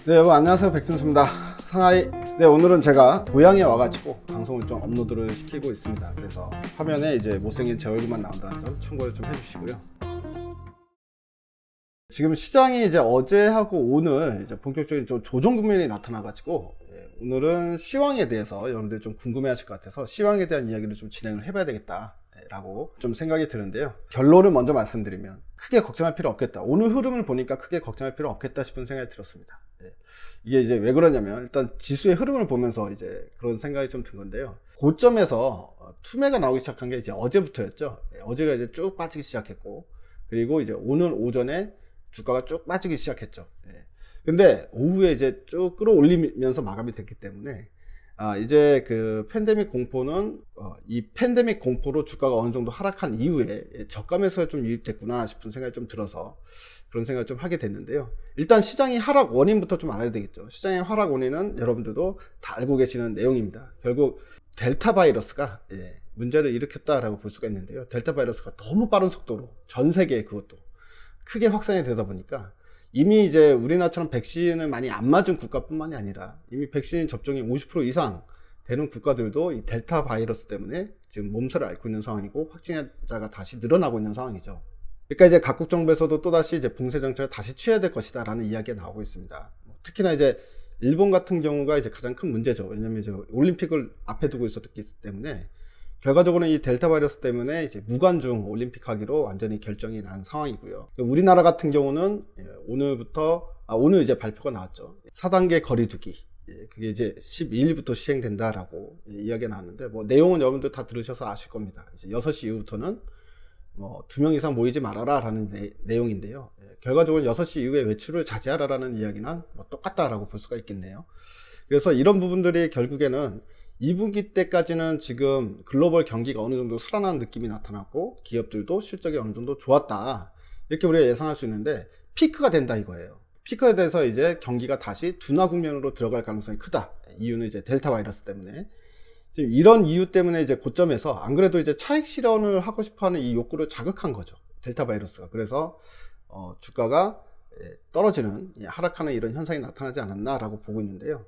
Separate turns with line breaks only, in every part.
네, 여러분 안녕하세요. 백준수입니다. 상하이. 네, 오늘은 제가 고향에 와가지고 방송을 좀 업로드를 시키고 있습니다. 그래서 화면에 이제 못생긴 제 얼굴만 나온다는 점 참고를 좀 해주시고요. 지금 시장이 이제 어제하고 오늘 이제 본격적인 좀 조정 국면이 나타나가지고 오늘은 시황에 대해서 여러분들이 좀 궁금해하실 것 같아서 시황에 대한 이야기를 좀 진행을 해봐야 되겠다라고 좀 생각이 드는데요. 결론을 먼저 말씀드리면 크게 걱정할 필요 없겠다. 오늘 흐름을 보니까 크게 걱정할 필요 없겠다 싶은 생각이 들었습니다. 이게 이제 왜 그러냐면 일단 지수의 흐름을 보면서 이제 그런 생각이 좀 든 건데요. 고점에서 투매가 나오기 시작한 게 이제 어제부터였죠. 어제가 이제 쭉 빠지기 시작했고, 그리고 이제 오늘 오전에 주가가 쭉 빠지기 시작했죠. 근데 오후에 이제 쭉 끌어올리면서 마감이 됐기 때문에 이제 그 팬데믹 공포는 이 팬데믹 공포로 주가가 어느 정도 하락한 이후에 저감에서 좀 유입됐구나 싶은 생각이 좀 들어서 그런 생각을 좀 하게 됐는데요. 일단 시장이 하락 원인부터 좀 알아야 되겠죠. 시장의 하락 원인은 여러분들도 다 알고 계시는 내용입니다. 결국 델타 바이러스가 문제를 일으켰다라고 볼 수가 있는데요. 델타 바이러스가 너무 빠른 속도로 전 세계에 그것도 크게 확산이 되다 보니까 이미 이제 우리나라처럼 백신을 많이 안 맞은 국가뿐만이 아니라 이미 백신 접종이 50% 이상 되는 국가들도 이 델타 바이러스 때문에 지금 몸살을 앓고 있는 상황이고 확진자가 다시 늘어나고 있는 상황이죠. 그러니까 이제 각국 정부에서도 또다시 이제 봉쇄 정책을 다시 취해야 될 것이다 라는 이야기가 나오고 있습니다. 특히나 이제 일본 같은 경우가 이제 가장 큰 문제죠. 왜냐면 이제 올림픽을 앞에 두고 있었기 때문에 결과적으로는 이 델타 바이러스 때문에 이제 무관중 올림픽 하기로 완전히 결정이 난 상황이고요. 우리나라 같은 경우는 오늘 이제 발표가 나왔죠. 4단계 거리두기. 그게 이제 12일부터 시행된다라고 이야기가 나왔는데, 뭐 내용은 여러분들 다 들으셔서 아실 겁니다. 이제 6시 이후부터는 2명 이상 모이지 말아라 라는 내용인데요. 결과적으로 6시 이후에 외출을 자제하라 라는 이야기는 똑같다라고 볼 수가 있겠네요. 그래서 이런 부분들이 결국에는 2분기 때까지는 지금 글로벌 경기가 어느 정도 살아나는 느낌이 나타났고 기업들도 실적이 어느 정도 좋았다, 이렇게 우리가 예상할 수 있는데 피크가 된다 이거예요. 피크에 대해서 이제 경기가 다시 둔화 국면으로 들어갈 가능성이 크다. 이유는 이제 델타 바이러스 때문에. 지금 이런 이유 때문에 이제 고점에서 안 그래도 이제 차익 실현을 하고 싶어하는 이 욕구를 자극한 거죠, 델타 바이러스가. 그래서 주가가 떨어지는, 하락하는 이런 현상이 나타나지 않았나라고 보고 있는데요.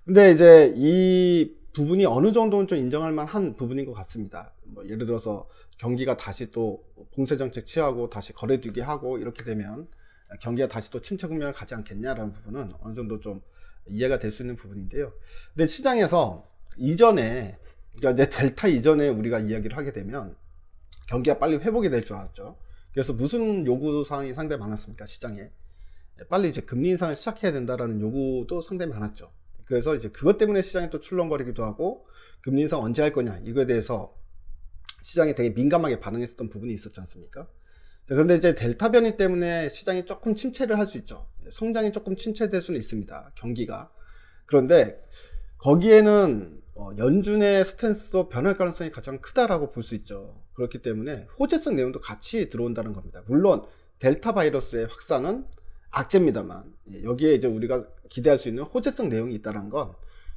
근데 이제 이 부분이 어느 정도는 좀 인정할 만한 부분인 것 같습니다. 예를 들어서 경기가 다시 또 봉쇄 정책 취하고 다시 거래두기 하고 이렇게 되면 경기가 다시 또 침체 국면을 가지 않겠냐라는 부분은 어느 정도 좀 이해가 될 수 있는 부분인데요. 근데 시장에서 이전에, 그러니까 이제 델타 이전에 우리가 이야기를 하게 되면 경기가 빨리 회복이 될 줄 알았죠. 그래서 무슨 요구 사항이 상당히 많았습니까? 시장에 빨리 이제 금리 인상을 시작해야 된다라는 요구도 상당히 많았죠. 그래서 이제 그것 때문에 시장이 또 출렁거리기도 하고 금리 인상 언제 할 거냐 이거에 대해서 시장이 되게 민감하게 반응했었던 부분이 있었지 않습니까? 그런데 이제 델타 변이 때문에 시장이 조금 침체를 할 수 있죠. 성장이 조금 침체될 수는 있습니다, 경기가. 그런데 거기에는 연준의 스탠스도 변할 가능성이 가장 크다라고 볼 수 있죠. 그렇기 때문에 호재성 내용도 같이 들어온다는 겁니다. 물론 델타 바이러스의 확산은 악재입니다만 여기에 이제 우리가 기대할 수 있는 호재성 내용이 있다는 건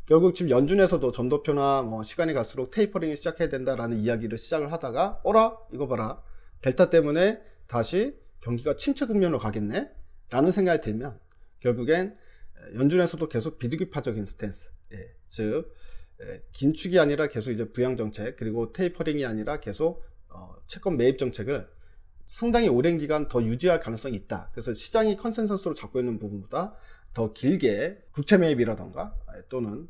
결국 지금 연준에서도 점도표나 시간이 갈수록 테이퍼링을 시작해야 된다라는 이야기를 시작을 하다가 어라 이거 봐라, 델타 때문에 다시 경기가 침체 국면으로 가겠네 라는 생각이 들면 결국엔 연준에서도 계속 비둘기파적인 스탠스, 즉 긴축이 아니라 계속 이제 부양 정책, 그리고 테이퍼링이 아니라 계속 채권 매입 정책을 상당히 오랜 기간 더 유지할 가능성이 있다. 그래서 시장이 컨센서스로 잡고 있는 부분보다 더 길게 국채 매입이라던가 또는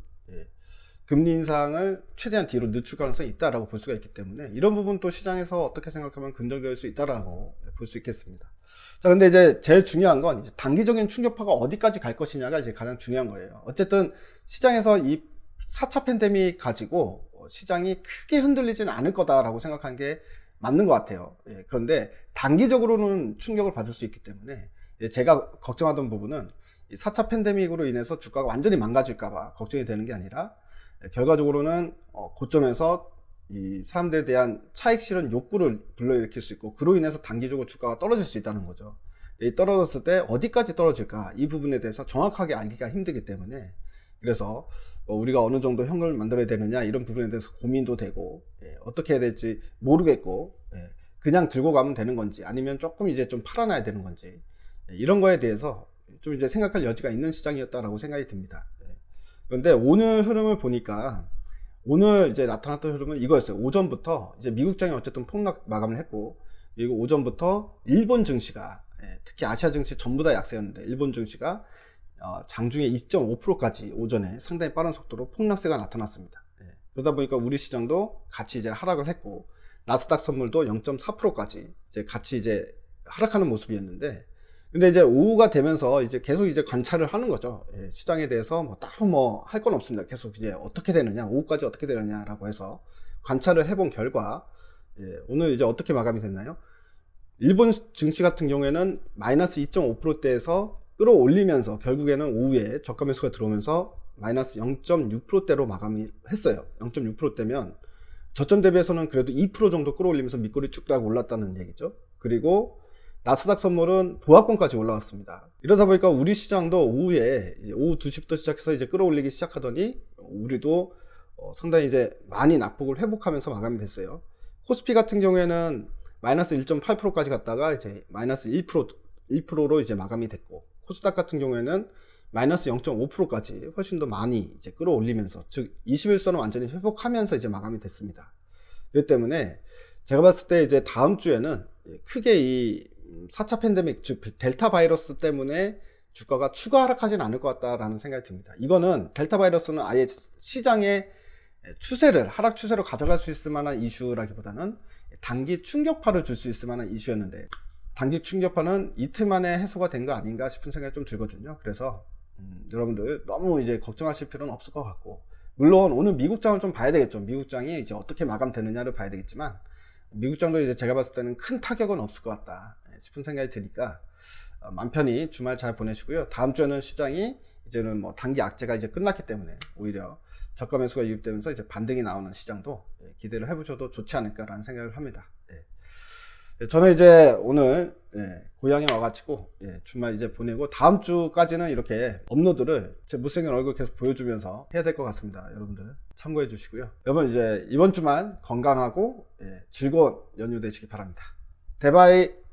금리 인상을 최대한 뒤로 늦출 가능성이 있다라고 볼 수가 있기 때문에 이런 부분 또 시장에서 어떻게 생각하면 긍정적일 수 있다라고 볼 수 있겠습니다. 자, 근데 이제 제일 중요한 건 이제 단기적인 충격파가 어디까지 갈 것이냐가 이제 가장 중요한 거예요. 어쨌든 시장에서 이 4차 팬데믹 가지고 시장이 크게 흔들리지는 않을 거다라고 생각하는 게 맞는 것 같아요. 그런데 단기적으로는 충격을 받을 수 있기 때문에 제가 걱정하던 부분은 이 4차 팬데믹으로 인해서 주가가 완전히 망가질까봐 걱정이 되는 게 아니라 결과적으로는 고점에서 이 사람들에 대한 차익 실현 욕구를 불러일으킬 수 있고 그로 인해서 단기적으로 주가가 떨어질 수 있다는 거죠. 떨어졌을 때 어디까지 떨어질까, 이 부분에 대해서 정확하게 알기가 힘들기 때문에 그래서 우리가 어느 정도 현금을 만들어야 되느냐 이런 부분에 대해서 고민도 되고 어떻게 해야 될지 모르겠고 그냥 들고 가면 되는 건지 아니면 조금 이제 좀 팔아놔야 되는 건지 이런 거에 대해서 좀 이제 생각할 여지가 있는 시장이었다라고 생각이 듭니다. 그런데 오늘 흐름을 보니까 오늘 이제 나타났던 흐름은 이거였어요. 오전부터 이제 미국장이 어쨌든 폭락 마감을 했고, 그리고 오전부터 일본 증시가, 특히 아시아 증시 전부 다 약세였는데 일본 증시가 장중에 2.5%까지 오전에 상당히 빠른 속도로 폭락세가 나타났습니다. 그러다 보니까 우리 시장도 같이 이제 하락을 했고, 나스닥 선물도 0.4%까지 이제 같이 이제 하락하는 모습이었는데, 근데 이제 오후가 되면서 이제 계속 이제 관찰을 하는 거죠. 시장에 대해서 뭐 따로 뭐 할 건 없습니다. 계속 이제 어떻게 되느냐, 오후까지 어떻게 되느냐라고 해서 관찰을 해본 결과, 오늘 이제 어떻게 마감이 됐나요? 일본 증시 같은 경우에는 마이너스 2.5%대에서 끌어올리면서 결국에는 오후에 저가 매수가 들어오면서 마이너스 0.6%대로 마감이 했어요. 0.6%대면 저점 대비해서는 그래도 2% 정도 끌어올리면서 밑꼬리 쭉 따고 올랐다는 얘기죠. 그리고 나스닥 선물은 보합권까지 올라왔습니다. 이러다 보니까 우리 시장도 오후에 오후 2시부터 시작해서 이제 끌어올리기 시작하더니 우리도 상당히 이제 많이 낙폭을 회복하면서 마감이 됐어요. 코스피 같은 경우에는 마이너스 1.8%까지 갔다가 이제 마이너스 1%로 이제 마감이 됐고, 코스닥 같은 경우에는 마이너스 0.5%까지 훨씬 더 많이 이제 끌어올리면서, 즉 21선을 완전히 회복하면서 이제 마감이 됐습니다. 그렇기 때문에 제가 봤을 때 이제 다음 주에는 크게 이 4차 팬데믹, 즉 델타 바이러스 때문에 주가가 추가 하락하지는 않을 것 같다라는 생각이 듭니다. 이거는 델타 바이러스는 아예 시장의 추세를, 하락 추세로 가져갈 수 있을 만한 이슈라기보다는 단기 충격파를 줄 수 있을 만한 이슈였는데, 단기 충격파는 이틀 만에 해소가 된 거 아닌가 싶은 생각이 좀 들거든요. 그래서 여러분들 너무 이제 걱정하실 필요는 없을 것 같고, 물론 오늘 미국장을 좀 봐야 되겠죠. 미국장이 이제 어떻게 마감되느냐를 봐야 되겠지만, 미국장도 이제 제가 봤을 때는 큰 타격은 없을 것 같다 싶은 생각이 드니까 맘 편히 주말 잘 보내시고요. 다음 주에는 시장이 이제는 뭐 단기 악재가 이제 끝났기 때문에 오히려 저가 매수가 유입되면서 이제 반등이 나오는 시장도 기대를 해보셔도 좋지 않을까라는 생각을 합니다. 저는 이제 오늘 고향에 와가지고 주말 이제 보내고, 다음 주까지는 이렇게 업로드를 제 못생긴 얼굴 계속 보여주면서 해야 될 것 같습니다. 여러분들 참고해 주시고요. 여러분 이제 이번 주만 건강하고 즐거운 연휴 되시기 바랍니다. 대바이.